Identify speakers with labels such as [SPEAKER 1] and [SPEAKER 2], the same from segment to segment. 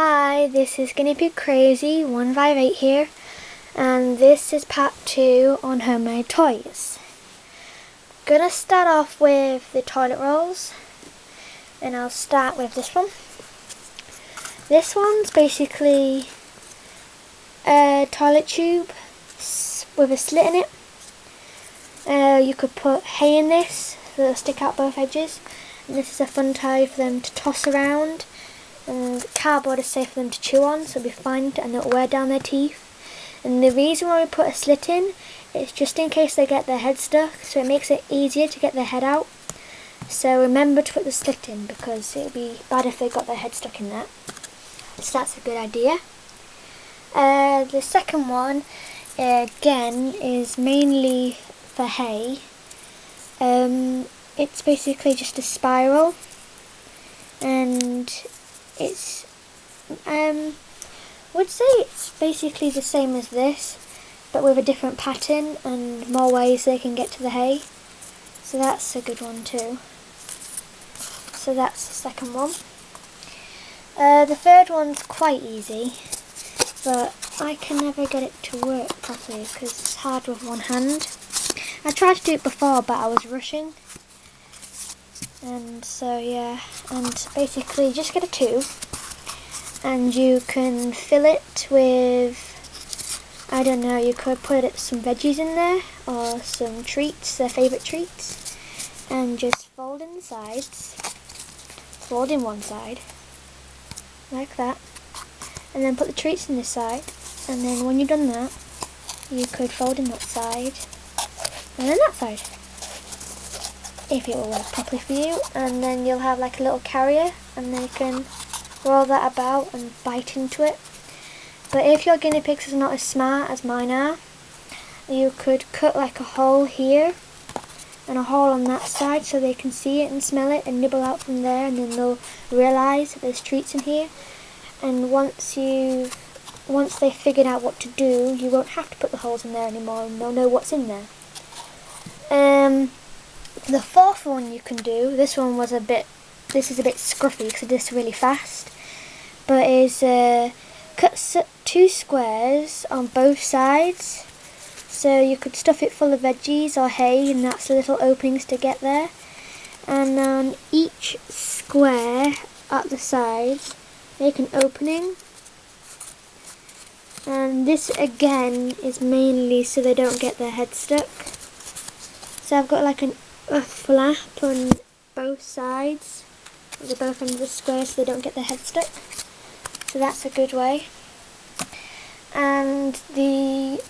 [SPEAKER 1] Hi, this is Guinea Pig Crazy 158 here, and this is part 2 on homemade toys. Gonna start off with the toilet rolls, and I'll start with this one. This one's basically a toilet tube with a slit in it. You could put hay in this so it'll stick out both edges, and this is a fun toy for them to toss around. And cardboard is safe for them to chew on, so it'll be fine and it'll wear down their teeth. And the reason why we put a slit in is just in case they get their head stuck, so it makes it easier to get their head out. So remember to put the slit in, because it would be bad if they got their head stuck in that. So that's a good idea. The second one, again, is mainly for hay. It's basically just a spiral, and it's would say it's basically the same as this, but with a different pattern and more ways they can get to the hay. So that's a good one too. So that's the second one. The third one's quite easy, but I can never get it to work properly because it's hard with one hand. I tried to do it before, but I was rushing. And so yeah, and basically just get a tube and you can fill it with, I don't know, you could put some veggies in there or some treats, their favourite treats, and just fold in the sides, fold in one side like that, and then put the treats in this side, and then when you've done that you could fold in that side and then that side, if it will work properly for you, and then you'll have like a little carrier and then you can roll that about and bite into it. But if your guinea pigs are not as smart as mine are, you could cut like a hole here and a hole on that side so they can see it and smell it and nibble out from there, and then they'll realise that there's treats in here. And once they've figured out what to do, you won't have to put the holes in there anymore and they'll know what's in there. The fourth one you can do, this is a bit scruffy because I did this really fast, but is cut 2 squares on both sides, so you could stuff it full of veggies or hay, and that's the little openings to get there. And on each square at the sides make an opening, and this again is mainly so they don't get their head stuck. So I've got like a flap on both sides, the both ends of the square, so they don't get their head stuck. So that's a good way. And the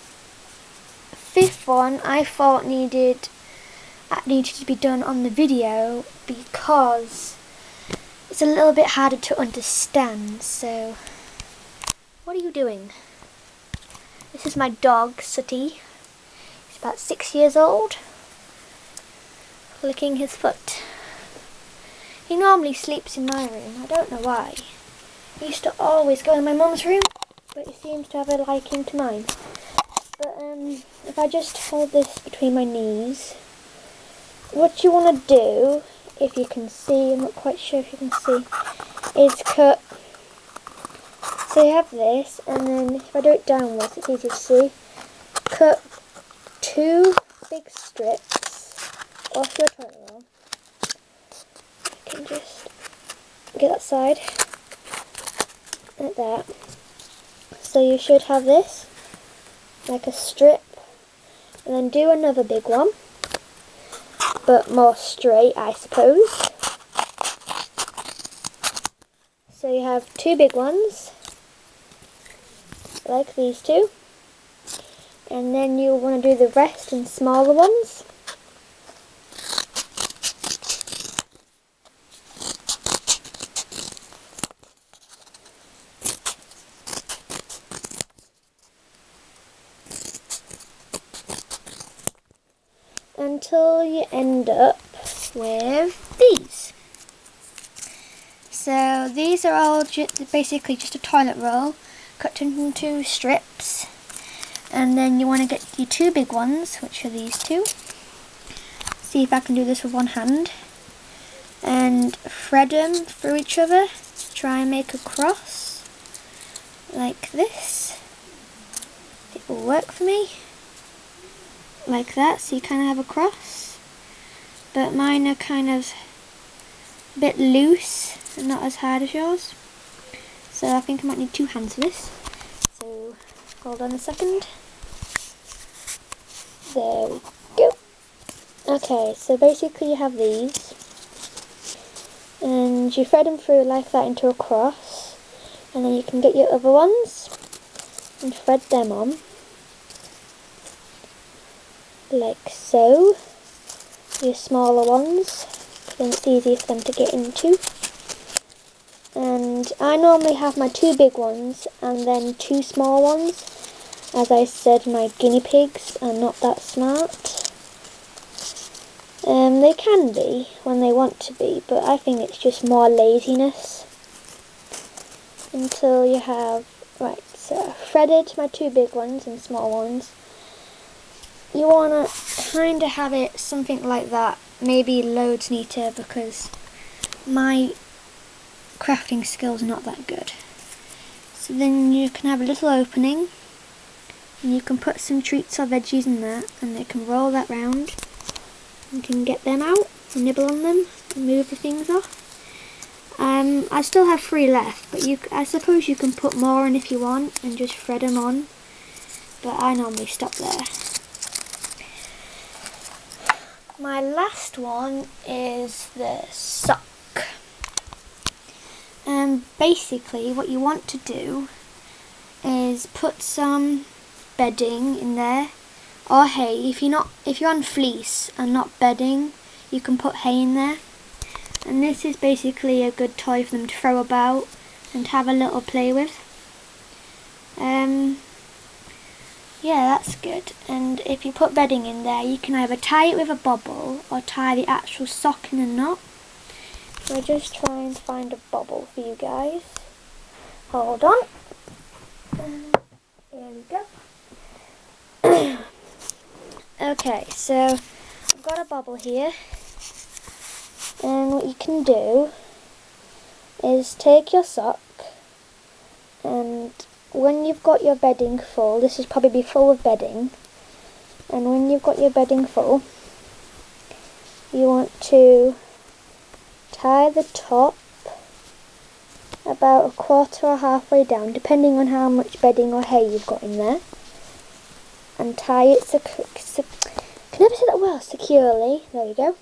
[SPEAKER 1] fifth one I thought needed to be done on the video because it's a little bit harder to understand. So what are you doing? This is my dog Sooty. He's about 6 years old, licking his foot. He normally sleeps in my room, I don't know why. He used to always go in my mum's room, but he seems to have a liking to mine. But if I just hold this between my knees, what you want to do, if you can see, I'm not quite sure if you can see, is cut. So you have this, and then if I do it downwards, it's easy to see. Cut 2 big strips off your toilet roll. You can just get that side like that. So you should have this like a strip, and then do another big one, but more straight, I suppose. So you have 2 big ones like these 2, and then you want to do the rest in smaller ones. Until you end up with these. So these are all basically just a toilet roll cut into strips, and then you want to get your 2 big ones, which are these 2. See if I can do this with one hand. and thread them through each other to try and make a cross. like this. It will work for me. Like that, so you kind of have a cross. But mine are kind of a bit loose and not as hard as yours. So I think I might need 2 hands for this. So hold on a second. There we go. Okay, so basically you have these. And you thread them through like that into a cross. And then you can get your other ones and thread them on. Like so. Your smaller ones. Then it's easier for them to get into. And I normally have my 2 big ones and then 2 small ones. As I said, my guinea pigs are not that smart. They can be when they want to be, but I think it's just more laziness. Until you have, right, so I've threaded my 2 big ones and small ones. You want to kind of have it something like that, maybe loads neater, because my crafting skills are not that good. So then you can have a little opening, and you can put some treats or veggies in there, and they can roll that round. You can get them out and nibble on them and move the things off. I still have 3 left, but I suppose you can put more in if you want and just thread them on, but I normally stop there. My last one is the sock. Basically what you want to do is put some bedding in there, or hay. If you're on fleece and not bedding, you can put hay in there. And this is basically a good toy for them to throw about and have a little play with. Yeah, that's good. And if you put bedding in there, you can either tie it with a bobble or tie the actual sock in a knot. So I'm just trying to find a bobble for you guys. Hold on. There we go. Okay, so I've got a bobble here. And what you can do is take your sock, and when you've got your bedding full, this is probably be full of bedding, and when you've got your bedding full, you want to tie the top about 1/4 or halfway down, depending on how much bedding or hay you've got in there, and tie it can never say that well, securely. There we go.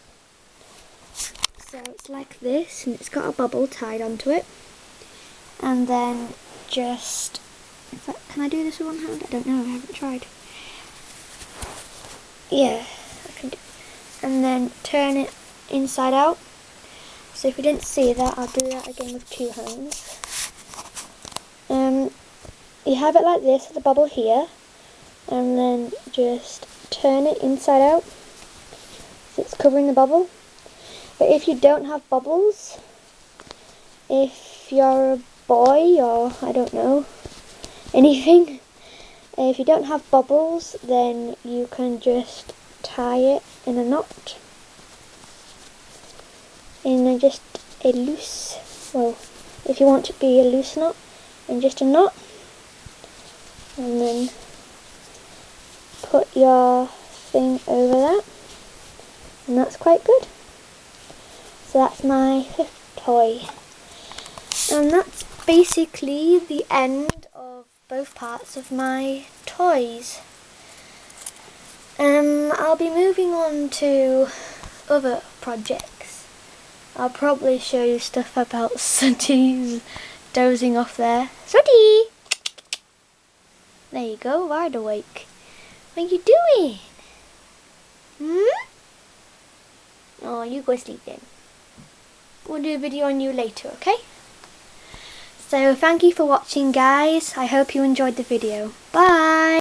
[SPEAKER 1] So it's like this, and it's got a bubble tied onto it. And then just, can I do this with one hand? I don't know, I haven't tried. Yeah, I can do. And then turn it inside out. So if you didn't see that, I'll do that again with 2 hands. You have it like this, the bubble here, and then just turn it inside out, so it's covering the bubble. But if you don't have bubbles, if you're a boy or I don't know, anything, if you don't have bubbles, then you can just tie it in a knot, in just a loose, well, if you want it to be a loose knot, in just a knot, and then put your thing over that, and that's quite good. So that's my 5th toy. And that's basically the end of both parts of my toys. I'll be moving on to other projects. I'll probably show you stuff about Sooty's dozing off there. Sooty! There you go, wide awake. What are you doing? Oh, you go sleep then. We'll do a video on you later, okay? So thank you for watching, guys. I hope you enjoyed the video. Bye!